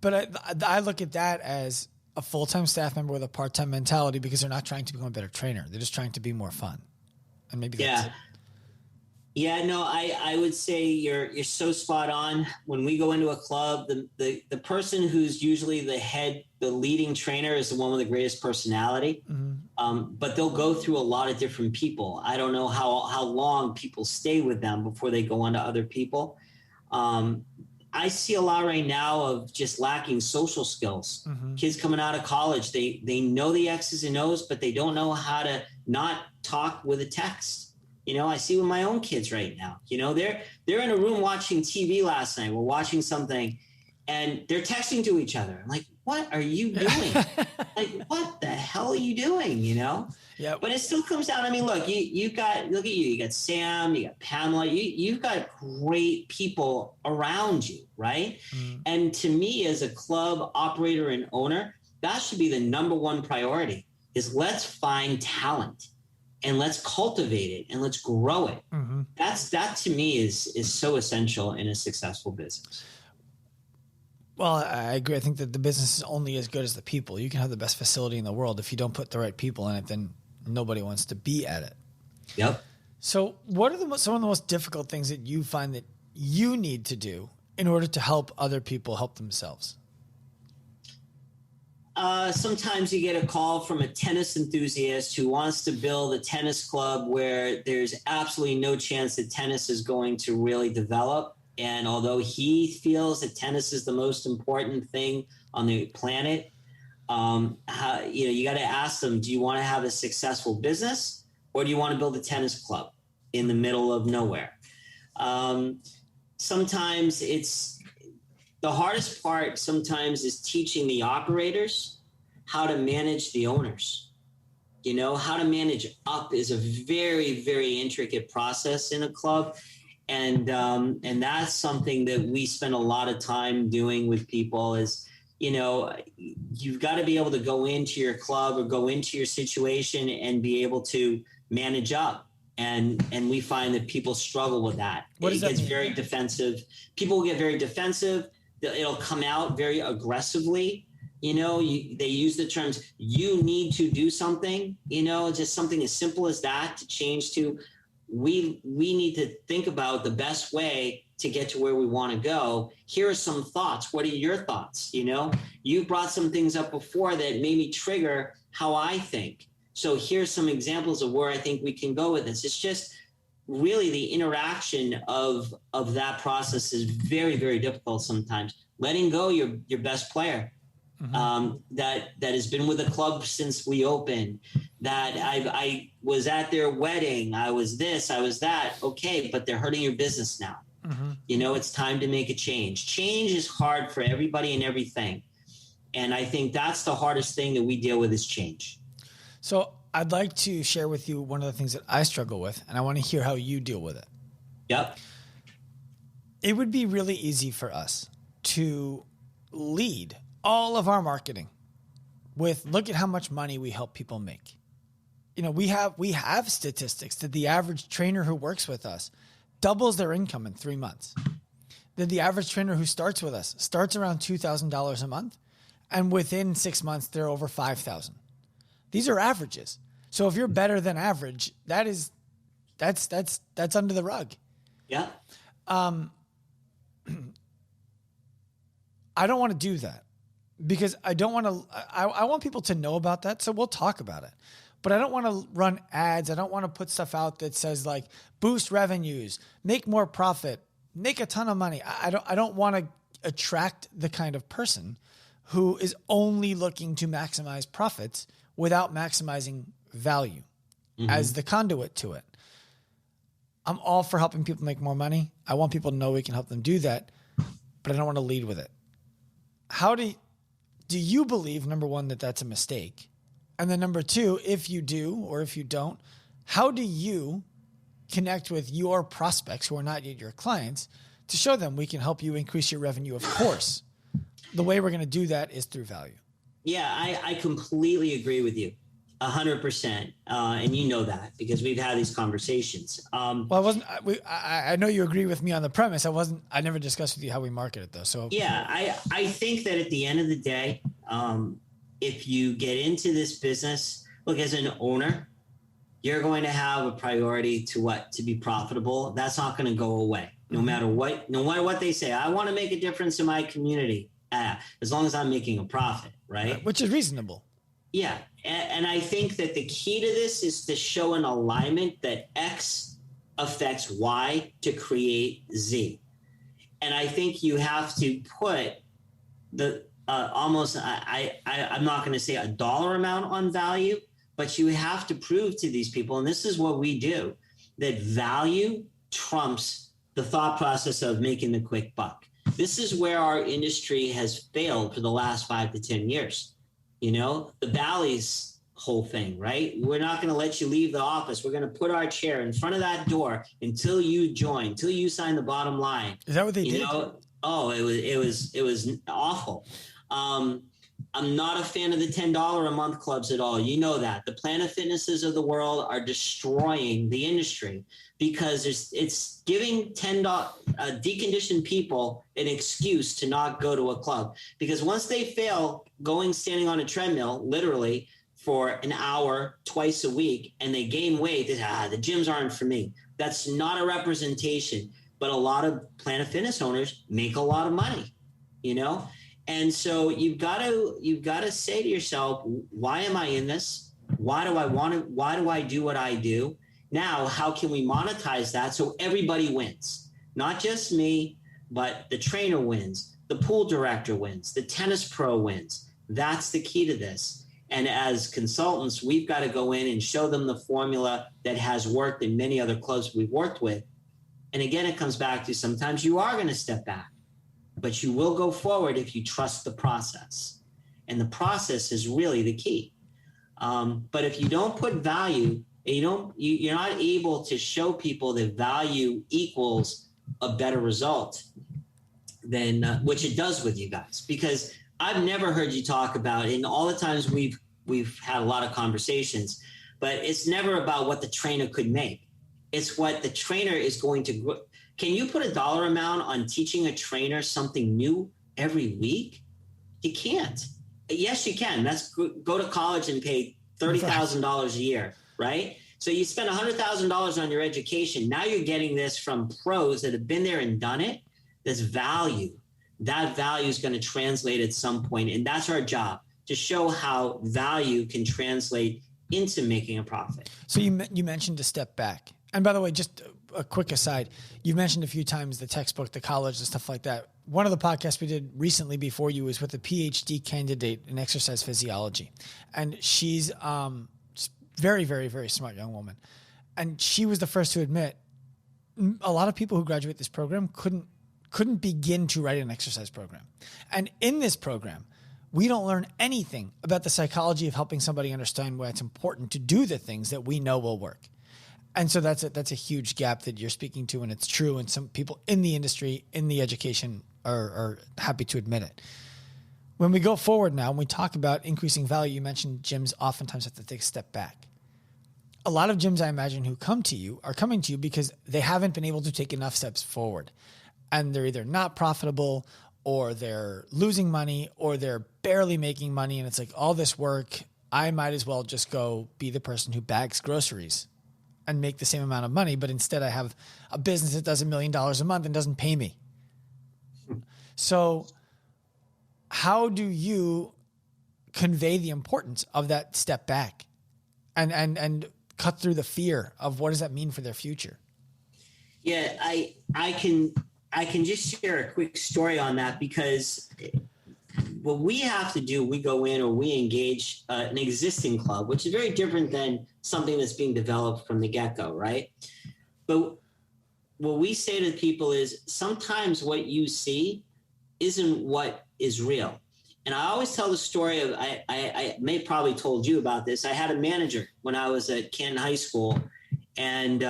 But I look at that as a full-time staff member with a part-time mentality because they're not trying to become a better trainer. They're just trying to be more fun. And maybe that's it. Yeah, no, I would say you're so spot on. When we go into a club, the person who's usually the leading trainer is the one with the greatest personality. Mm-hmm. But they'll go through a lot of different people. I don't know how long people stay with them before they go on to other people. I see a lot right now of just lacking social skills. Mm-hmm. Kids coming out of college, they know the X's and O's, but they don't know how to not talk with a text. I see with my own kids right now, they're in a room watching TV last night. We're watching something and they're texting to each other. I'm like, what are you doing? Like, what the hell are you doing? Yeah. But it still comes down. I mean, look at you. You got Sam, you got Pamela, you've got great people around you. Right. Mm. And to me as a club operator and owner, that should be the number one priority is let's find talent. And let's cultivate it and let's grow it. Mm-hmm. That to me is so essential in a successful business. Well, I agree. I think that the business is only as good as the people. You can have the best facility in the world. If you don't put the right people in it, then nobody wants to be at it. Yep. So what are some of the most difficult things that you find that you need to do in order to help other people help themselves? Sometimes you get a call from a tennis enthusiast who wants to build a tennis club where there's absolutely no chance that tennis is going to really develop. And although he feels that tennis is the most important thing on the planet, you got to ask them, do you want to have a successful business or do you want to build a tennis club in the middle of nowhere? Sometimes the hardest part sometimes is teaching the operators how to manage the owners. How to manage up is a very, very intricate process in a club. And that's something that we spend a lot of time doing with people is, you've got to be able to go into your club or go into your situation and be able to manage up. And we find that people struggle with that. It gets very defensive. People get very defensive. It'll come out very aggressively. They use the terms, you need to do something, just something as simple as that to change to, we need to think about the best way to get to where we want to go. Here are some thoughts. What are your thoughts? You brought some things up before that made me trigger how I think. So here's some examples of where I think we can go with this. It's just really the interaction of that process is very, very difficult sometimes. Letting go your best player that has been with the club since we opened, that I was at their wedding, I was this, I was that. Okay, but they're hurting your business now. Mm-hmm. It's time to make a change. Change is hard for everybody and everything. And I think that's the hardest thing that we deal with is change. So I'd like to share with you one of the things that I struggle with, and I want to hear how you deal with it. Yep. It would be really easy for us to lead all of our marketing with, look at how much money we help people make. We have statistics that the average trainer who works with us doubles their income in 3 months. That the average trainer who starts with us starts around $2,000 a month, and within 6 months they're over $5,000. These are averages. So if you're better than average, that's under the rug. Yeah. I don't want to do that because I don't want to, I want people to know about that. So we'll talk about it, but I don't want to run ads. I don't want to put stuff out that says like boost revenues, make more profit, make a ton of money. I don't want to attract the kind of person who is only looking to maximize profits without maximizing value as the conduit to it. I'm all for helping people make more money. I want people to know we can help them do that, but I don't want to lead with it. How do do you believe, number one, that that's a mistake? And then number two, if you do, or if you don't, how do you connect with your prospects who are not yet your clients to show them we can help you increase your revenue? Of course, the way we're going to do that is through value. Yeah, I completely agree with you 100%. And you know that because we've had these conversations. I know you agree with me on the premise. I never discussed with you how we market it though. So yeah, I think that at the end of the day, if you get into this business, look, as an owner, you're going to have a priority to be profitable. That's not going to go away. No matter what they say. I want to make a difference in my community. As long as I'm making a profit, right? Which is reasonable. Yeah. And I think that the key to this is to show an alignment that X affects Y to create Z. And I think you have to put the almost, I'm not going to say a dollar amount on value, but you have to prove to these people, and this is what we do, that value trumps the thought process of making the quick buck. This is where our industry has failed for the last 5 to 10 years. You know, the Bally's whole thing, right? We're not going to let you leave the office. We're going to put our chair in front of that door until you join, until you sign the bottom line. Is that what they did? Oh, it was awful. I'm not a fan of the $10 a month clubs at all. You know that. The Planet Fitnesses of the world are destroying the industry because it's giving deconditioned people an excuse to not go to a club. Because once they fail standing on a treadmill, literally, for an hour twice a week, and they gain weight, the gyms aren't for me. That's not a representation. But a lot of Planet Fitness owners make a lot of money, you know? And so you've got to say to yourself, why am I in this? Why do I want it? Why do I do what I do? Now, how can we monetize that so everybody wins? Not just me, but the trainer wins, the pool director wins, the tennis pro wins. That's the key to this. And as consultants, we've got to go in and show them the formula that has worked in many other clubs we've worked with. And again, it comes back to sometimes you are going to step back. But you will go forward if you trust the process. And the process is really the key. But if you don't put value, you're not able to show people that value equals a better result than which it does with you guys. Because I've never heard you talk about, in all the times we've had a lot of conversations, but it's never about what the trainer could make. It's what the trainer is going to. Can you put a dollar amount on teaching a trainer something new every week? You can't. Yes, you can. That's go to college and pay $30,000 a year, right? So you spend $100,000 on your education. Now you're getting this from pros that have been there and done it. There's value. That value is going to translate at some point, and that's our job, to show how value can translate into making a profit. So you mentioned to step back. And by the way, just a quick aside, you've mentioned a few times the textbook, the college, and stuff like that. One of the podcasts we did recently before you was with a PhD candidate in exercise physiology. And she's very, very, very smart young woman. And she was the first to admit a lot of people who graduate this program couldn't begin to write an exercise program. And in this program, we don't learn anything about the psychology of helping somebody understand why it's important to do the things that we know will work. And so that's a huge gap that you're speaking to, and it's true. And some people in the industry, in the education, are happy to admit it. When we go forward now, when we talk about increasing value, you mentioned gyms oftentimes have to take a step back. A lot of gyms, I imagine, who come to you are coming to you because they haven't been able to take enough steps forward. And they're either not profitable, or they're losing money, or they're barely making money. And it's like, all this work, I might as well just go be the person who bags groceries and make the same amount of money, but instead I have a business that does $1 million a month and doesn't pay me. So how do you convey the importance of that step back and cut through the fear of what does that mean for their future? Yeah, I can just share a quick story on that, because what we have to do, we go in or we engage an existing club, which is very different than something that's being developed from the get-go, right? But what we say to people is sometimes what you see isn't what is real. And I always tell the story of, I may probably told you about this. I had a manager when I was at Canton High School, and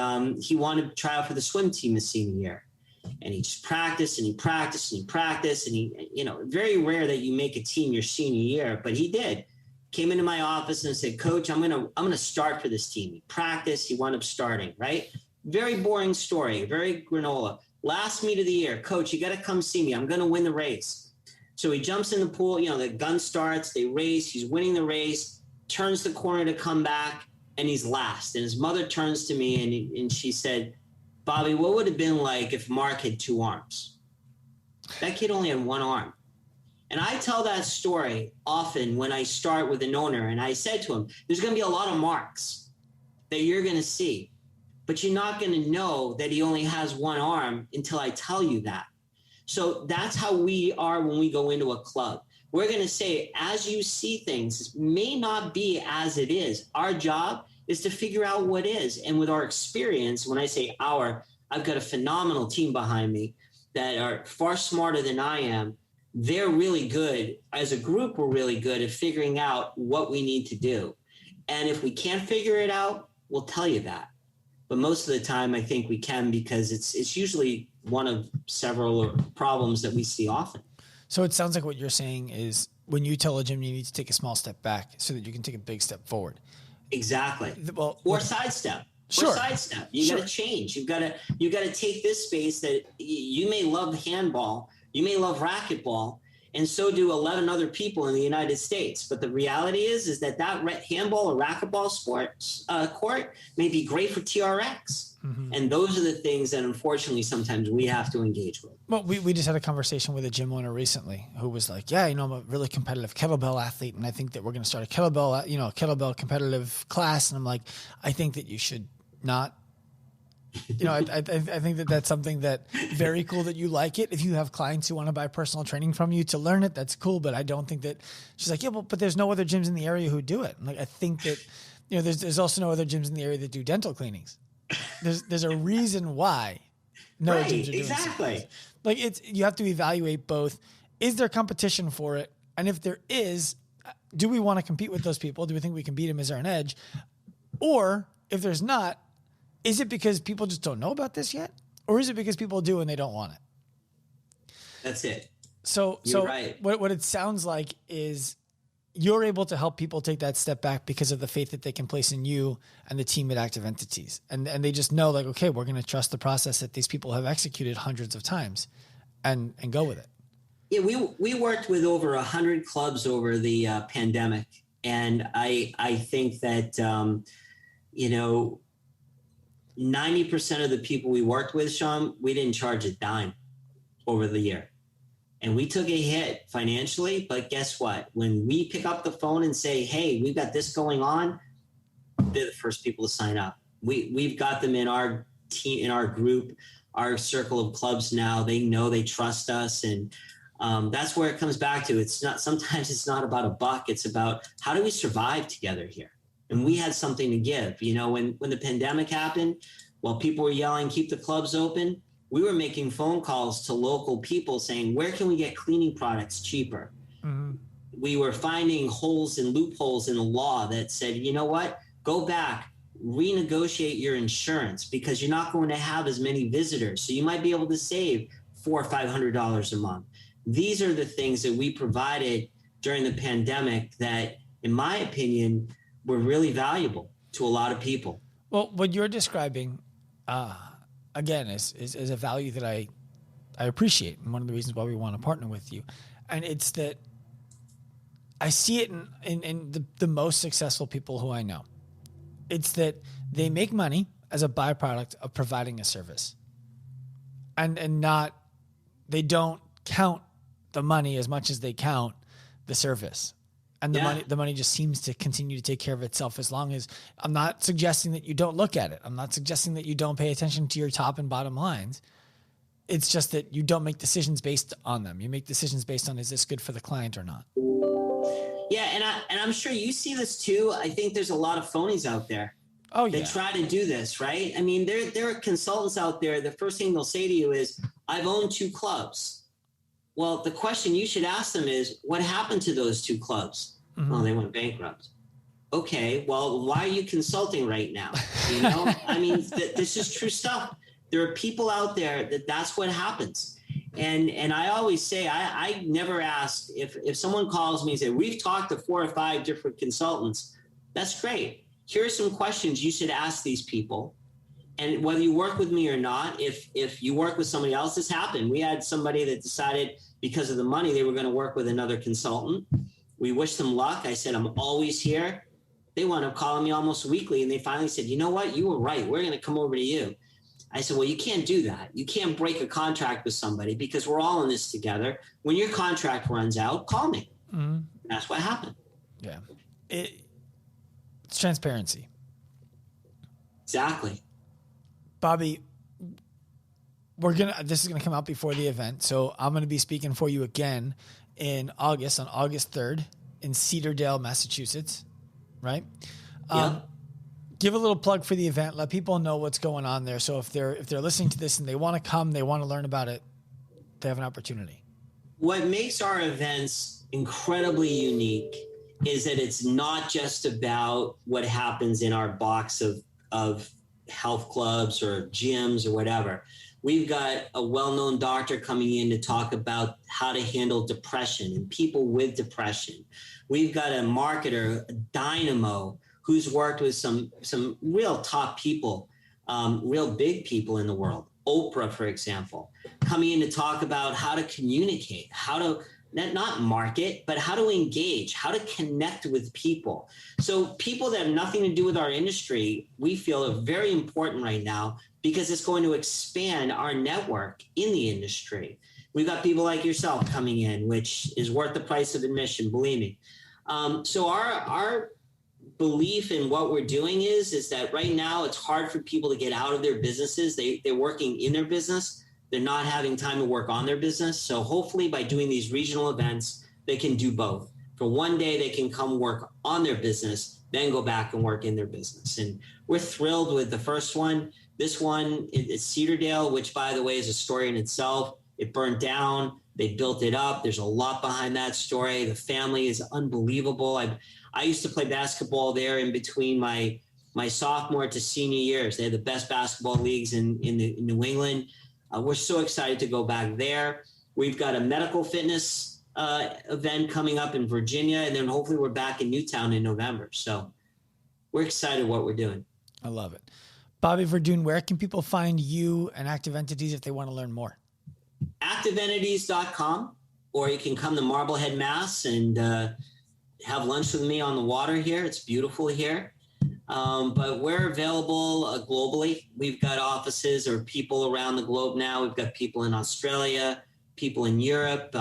he wanted to try out for the swim team his senior year. And he just practiced and he practiced and he practiced. And he, you know, very rare that you make a team your senior year, but he did. Came into my office and said, Coach, I'm gonna start for this team. He practiced, he wound up starting, right? Very boring story, very granola. Last meet of the year, Coach, you got to come see me. I'm going to win the race. So he jumps in the pool, you know, the gun starts, they race, he's winning the race, turns the corner to come back, and he's last. And his mother turns to me and she said, Bobby, what would it have been like if Mark had 2 arms? That kid only had 1 arm. And I tell that story often when I start with an owner, and I said to him, there's going to be a lot of marks that you're going to see, but you're not going to know that he only has 1 arm until I tell you that. So that's how we are when we go into a club. We're going to say, as you see things, it may not be as it is. Our job is to figure out what is. And with our experience, when I say I've got a phenomenal team behind me that are far smarter than I am. They're really good. As a group, we're really good at figuring out what we need to do. And if we can't figure it out, we'll tell you that. But most of the time, I think we can, because it's usually one of several problems that we see often. So it sounds like what you're saying is when you tell a gym you need to take a small step back so that you can take a big step forward. Exactly. Well, or sidestep. Sure. Or sidestep. You got to change. You got to take this space that you may love handball, you may love racquetball, and so do 11 other people in the United States. But the reality is that handball or racquetball sports court may be great for TRX. Mm-hmm. And those are the things that, unfortunately, sometimes we have to engage with. Well, we just had a conversation with a gym owner recently who was like, yeah, I'm a really competitive kettlebell athlete, and I think that we're going to start a kettlebell competitive class. And I'm like, I think that you should not. I think that that's something that very cool that you like it. If you have clients who want to buy personal training from you to learn it, that's cool. But I don't think that. She's like, yeah, but there's no other gyms in the area who do it. I'm like, I think that, there's also no other gyms in the area that do dental cleanings. There's a reason why no gyms are doing exactly. Like you have to evaluate both. Is there competition for it? And if there is, do we want to compete with those people? Do we think we can beat them? Is there an edge? Or if there's not, is it because people just don't know about this yet? Or is it because people do and they don't want it? That's it. So right. What it sounds like is you're able to help people take that step back because of the faith that they can place in you and the team at Active Entities. And they just know, like, okay, we're going to trust the process that these people have executed hundreds of times and go with it. Yeah, we worked with over 100 clubs over the pandemic. And I think that, 90% of the people we worked with, Sean, we didn't charge a dime over the year. And we took a hit financially, but guess what? When we pick up the phone and say, hey, we've got this going on, they're the first people to sign up. We've got them in our team, in our group, our circle of clubs now. They know, they trust us. And that's where it comes back to. Sometimes it's not about a buck. It's about how do we survive together here? And we had something to give. When the pandemic happened, while people were yelling, keep the clubs open, we were making phone calls to local people saying, where can we get cleaning products cheaper? Mm-hmm. We were finding holes and loopholes in the law that said, you know what, go back, renegotiate your insurance because you're not going to have as many visitors. So you might be able to save $400 or $500 a month. These are the things that we provided during the pandemic that, in my opinion, were really valuable to a lot of people. Well, what you're describing, again, is a value that I appreciate, and one of the reasons why we want to partner with you. And it's that I see it in the most successful people who I know. It's that they make money as a byproduct of providing a service, and they don't count the money as much as they count the service. And the money just seems to continue to take care of itself as long as I'm not suggesting that you don't look at it. I'm not suggesting that you don't pay attention to your top and bottom lines. It's just that you don't make decisions based on them. You make decisions based on, is this good for the client or not? Yeah. And I'm sure you see this too. I think there's a lot of phonies out there. Oh, yeah. That try to do this, right? I mean, there are consultants out there. The first thing they'll say to you is, I've owned 2 clubs. Well, the question you should ask them is, what happened to those 2 clubs? Mm-hmm. Well, they went bankrupt. Okay, well, why are you consulting right now? You know, I mean, this is true stuff. There are people out there that's what happens. And I always say, I never ask if someone calls me and say, we've talked to 4 or 5 different consultants. That's great. Here are some questions you should ask these people. And whether you work with me or not, if you work with somebody else, this happened. We had somebody that decided because of the money, they were going to work with another consultant. We wish them luck. I said, I'm always here. They wound up calling me almost weekly. And they finally said, you know what? You were right. We're going to come over to you. I said, well, you can't do that. You can't break a contract with somebody because we're all in this together. When your contract runs out, call me. Mm-hmm. That's what happened. Yeah. It's transparency. Exactly. Bobby, this is gonna come out before the event, so I'm gonna be speaking for you again in August, on August 3rd in Cedardale, Massachusetts, right? Yeah. Give a little plug for the event. Let people know what's going on there. So if they're listening to this and they want to come, they want to learn about it, they have an opportunity. What makes our events incredibly unique is that it's not just about what happens in our box of health clubs or gyms or whatever. We've got a well-known doctor coming in to talk about how to handle depression and people with depression. We've got a marketer, a dynamo, who's worked with some real top people, real big people in the world. Oprah, for example, coming in to talk about how to communicate, how to not market, but how to engage, how to connect with people. So people that have nothing to do with our industry, we feel are very important right now because it's going to expand our network in the industry. We've got people like yourself coming in, which is worth the price of admission, believe me. So our belief in what we're doing is that right now it's hard for people to get out of their businesses. They're working in their business. They're not having time to work on their business. So hopefully by doing these regional events, they can do both. For one day, they can come work on their business, then go back and work in their business. And we're thrilled with the first one. This one is Cedardale, which, by the way, is a story in itself. It burned down. They built it up. There's a lot behind that story. The family is unbelievable. I used to play basketball there in between my sophomore to senior years. They had the best basketball leagues in New England. We're so excited to go back there. We've got a medical fitness event coming up in Virginia, and then hopefully we're back in Newtown in November. So we're excited what we're doing. I love it. Bobby Verdun, where can people find you and Active Entities if they want to learn more? ActiveEntities.com, or you can come to Marblehead, Mass. and have lunch with me on the water here. It's beautiful here. But we're available globally. We've got offices or people around the globe now. We've got people in Australia, people in Europe.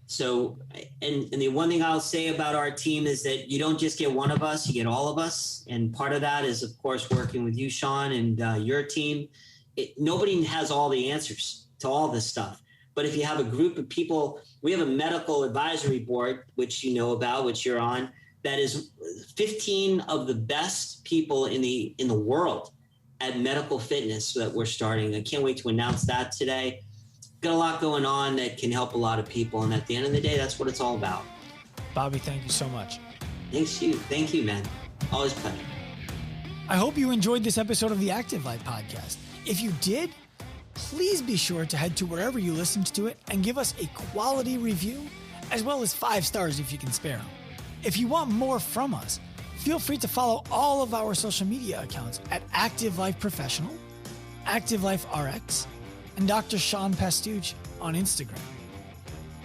So the one thing I'll say about our team is that you don't just get one of us, you get all of us. And part of that is, of course, working with you, Sean, and your team. Nobody has all the answers to all this stuff. But if you have a group of people, we have a medical advisory board, which you know about, which you're on, that is 15 of the best people in the world at medical fitness that we're starting. I can't wait to announce that today. Got a lot going on that can help a lot of people. And at the end of the day, that's what it's all about. Bobby, thank you so much. Thank you, man. Always a pleasure. I hope you enjoyed this episode of the Active Life podcast. If you did, please be sure to head to wherever you listened to it and give us a quality review, as well as 5 stars if you can spare them. If you want more from us, feel free to follow all of our social media accounts at Active Life Professional, Active Life RX, and Dr. Sean Pastuch on Instagram.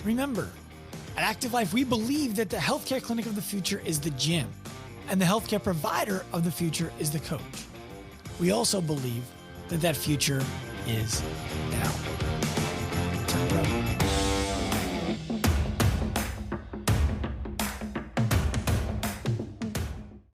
Remember, at Active Life, we believe that the healthcare clinic of the future is the gym, and the healthcare provider of the future is the coach. We also believe that future is now. Time, bro.